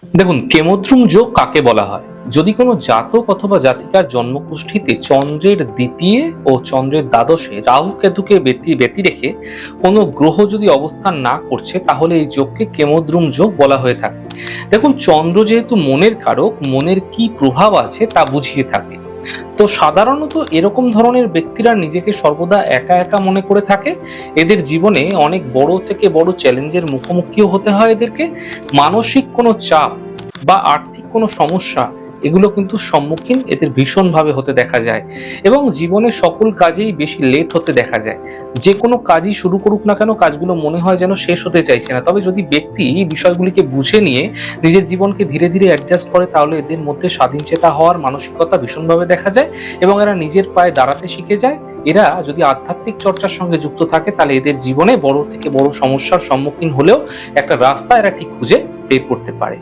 দেখুন, কেমদ্রুম যোগ কাকে বলা হয়? যদি কোনো জাতক অথবা জাতিকার জন্মকুষ্ঠিতে চন্দ্রের দ্বিতীয় ও চন্দ্রের দ্বাদশে রাহু কেতুকে ব্যতি রেখে কোনো গ্রহ যদি অবস্থান না করছে, তাহলে এই যোগকে কেমদ্রুম যোগ বলা হয়ে থাকে। দেখুন, চন্দ্র যেহেতু মনের কারক, মনের কি প্রভাব আছে তা বুঝিয়ে থাকে। তো সাধারণত এরকম ধরনের ব্যক্তিরা নিজেকে সর্বদা একা একা মনে করে থাকে। এদের জীবনে অনেক বড় থেকে বড় চ্যালেঞ্জের মুখোমুখিও হতে হয় এদেরকে। মানসিক কোনো চাপ বা আর্থিক কোনো সমস্যা, এগুলো কিন্তু সম্মুখীন এদের ভীষণভাবে হতে দেখা যায়। এবং জীবনে সকল কাজেই বেশি লেট হতে দেখা যায়। যে কোনো কাজই শুরু করুক না কেন, কাজগুলো মনে হয় যেন শেষ হতে চাইছে না। তবে যদি ব্যক্তি এই বিষয়গুলিকে বুঝে নিয়ে নিজের জীবনকে ধীরে ধীরে অ্যাডজাস্ট করে, তাহলে এদের মধ্যে স্বাধীনচেতা হওয়ার মানসিকতা ভীষণভাবে দেখা যায় এবং এরা নিজের পায়ে দাঁড়াতে শিখে যায়। এরা যদি আধ্যাত্মিক চর্চার সঙ্গে যুক্ত থাকে, তাহলে এদের জীবনে বড় থেকে বড় সমস্যার সম্মুখীন হলেও একটা রাস্তা এরা ঠিক খুঁজে বের করতে পারে।